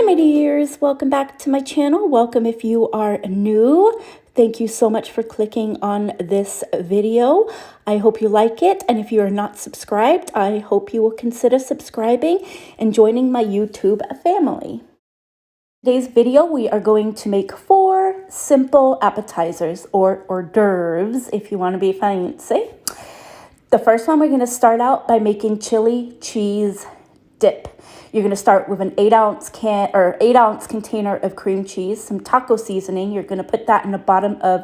my dears, welcome back to my channel. Welcome if you are new. Thank you so much for clicking on this video. I hope you like it, and if you are not subscribed, I hope you will consider subscribing and joining my YouTube family. Today's video, we are going to make 4 simple appetizers or hors d'oeuvres if you want to be fancy. The first one, we're going to start out by making chili cheese dip. You're going to start with an 8-ounce container of cream cheese, some taco seasoning. You're going to put that in the bottom of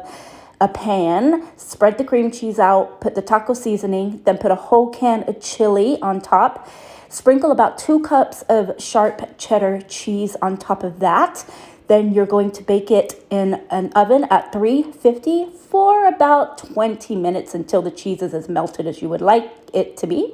a pan, spread the cream cheese out, put the taco seasoning, then put a whole can of chili on top. Sprinkle about 2 cups of sharp cheddar cheese on top of that. Then you're going to bake it in an oven at 350 for about 20 minutes until the cheese is as melted as you would like it to be.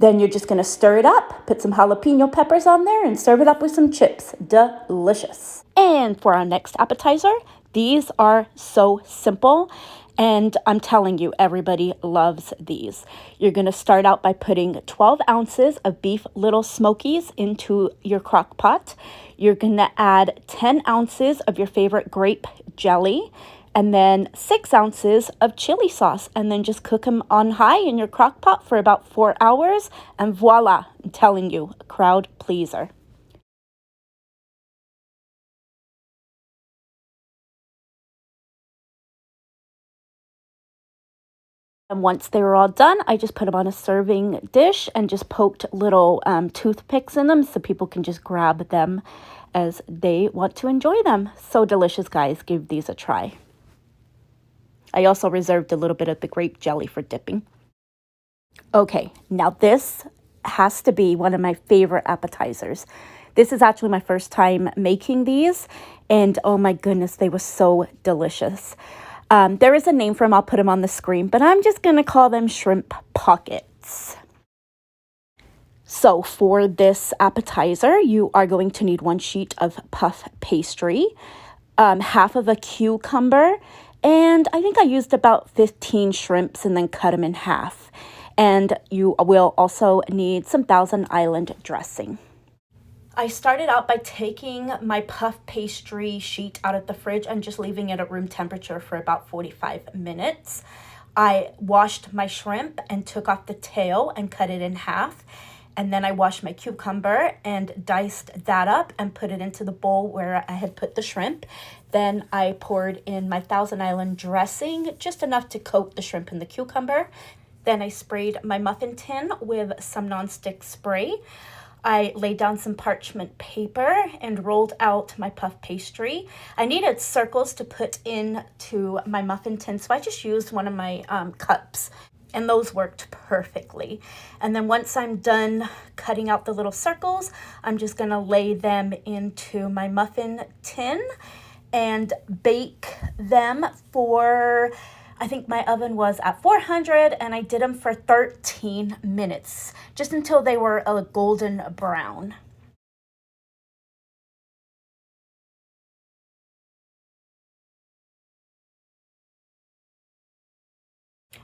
Then you're just going to stir it up, put some jalapeno peppers on there, and serve it up with some chips. Delicious. And for our next appetizer, these are so simple, and I'm telling you, everybody loves these. You're going to start out by putting 12 ounces of beef Little Smokies into your crock pot. You're going to add 10 ounces of your favorite grape jelly, and then 6 ounces of chili sauce, and then just cook them on high in your crock pot for about 4 hours, and voila, I'm telling you, a crowd pleaser. And once they were all done, I just put them on a serving dish and just poked little toothpicks in them so people can just grab them as they want to enjoy them. So delicious, guys. Give these a try. I also reserved a little bit of the grape jelly for dipping. Okay, now this has to be one of my favorite appetizers. This is actually my first time making these, and oh my goodness, they were so delicious. There is a name for them. I'll put them on the screen, but I'm just going to call them shrimp pockets. So for this appetizer, you are going to need 1 sheet of puff pastry, half of a cucumber, and I think I used about 15 shrimps and then cut them in half. And you will also need some Thousand Island dressing. I started out by taking my puff pastry sheet out of the fridge and just leaving it at room temperature for about 45 minutes. I washed my shrimp and took off the tail and cut it in half. And then I washed my cucumber and diced that up and put it into the bowl where I had put the shrimp. Then I poured in my Thousand Island dressing, just enough to coat the shrimp and the cucumber. Then I sprayed my muffin tin with some nonstick spray. I laid down some parchment paper and rolled out my puff pastry. I needed circles to put into my muffin tin, so I just used one of my cups, and those worked perfectly. And then once I'm done cutting out the little circles, I'm just gonna lay them into my muffin tin and bake them for, I think my oven was at 400, and I did them for 13 minutes, just until they were a golden brown.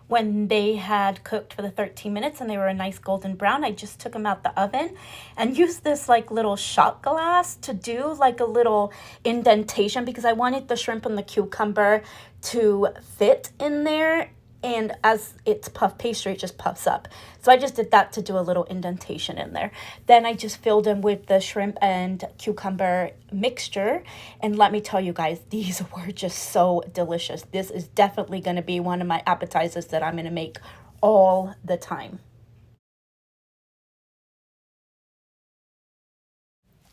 When they had cooked for the 13 minutes and they were a nice golden brown, I just took them out the oven and used this like little shot glass to do like a little indentation, because I wanted the shrimp and the cucumber to fit in there, and as it's puff pastry, it just puffs up. So I just did that to do a little indentation in there. Then I just filled them with the shrimp and cucumber mixture, and let me tell you guys, these were just so delicious. This is definitely going to be one of my appetizers that I'm going to make all the time.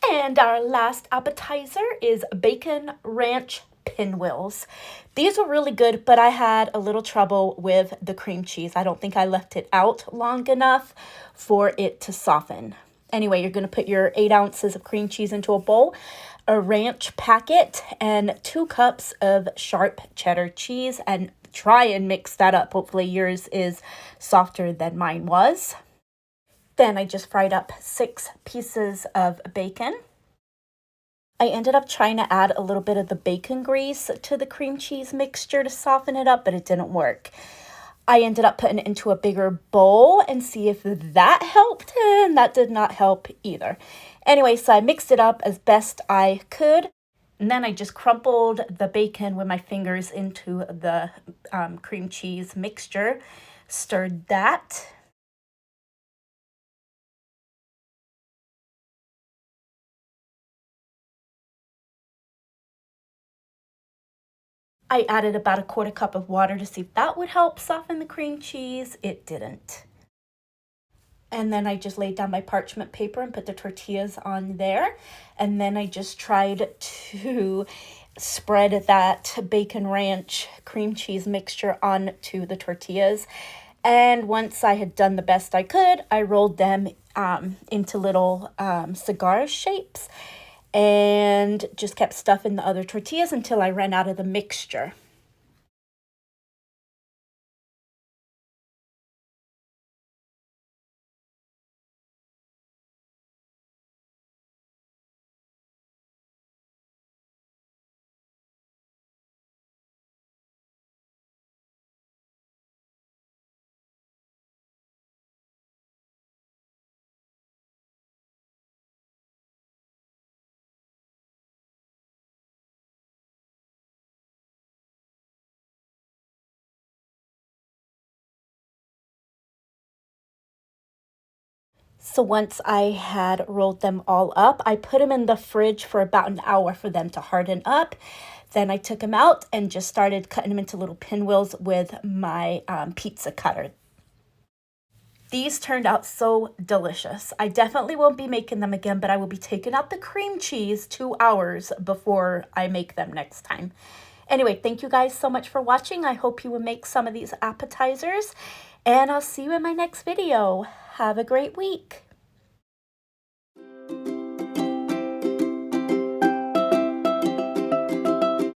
And our last appetizer is bacon ranch pinwheels. These were really good, but I had a little trouble with the cream cheese. I don't think I left it out long enough for it to soften. Anyway, you're going to put your 8 ounces of cream cheese into a bowl, a ranch packet, and 2 cups of sharp cheddar cheese, and try and mix that up. Hopefully yours is softer than mine was. Then I just fried up 6 pieces of bacon. I ended up trying to add a little bit of the bacon grease to the cream cheese mixture to soften it up, but it didn't work. I ended up putting it into a bigger bowl and see if that helped, and that did not help either. Anyway, so I mixed it up as best I could. And then I just crumpled the bacon with my fingers into the cream cheese mixture, stirred that. I added about a quarter cup of water to see if that would help soften the cream cheese. It didn't. And then I just laid down my parchment paper and put the tortillas on there. And then I just tried to spread that bacon ranch cream cheese mixture onto the tortillas. And once I had done the best I could, I rolled them into little cigar shapes and just kept stuffing the other tortillas until I ran out of the mixture. So once I had rolled them all up, I put them in the fridge for about an hour for them to harden up. Then I took them out and just started cutting them into little pinwheels with my pizza cutter. These turned out so delicious. I definitely won't be making them again, but I will be taking out the cream cheese 2 hours before I make them next time. Anyway, thank you guys so much for watching. I hope you will make some of these appetizers, and I'll see you in my next video. Have a great week.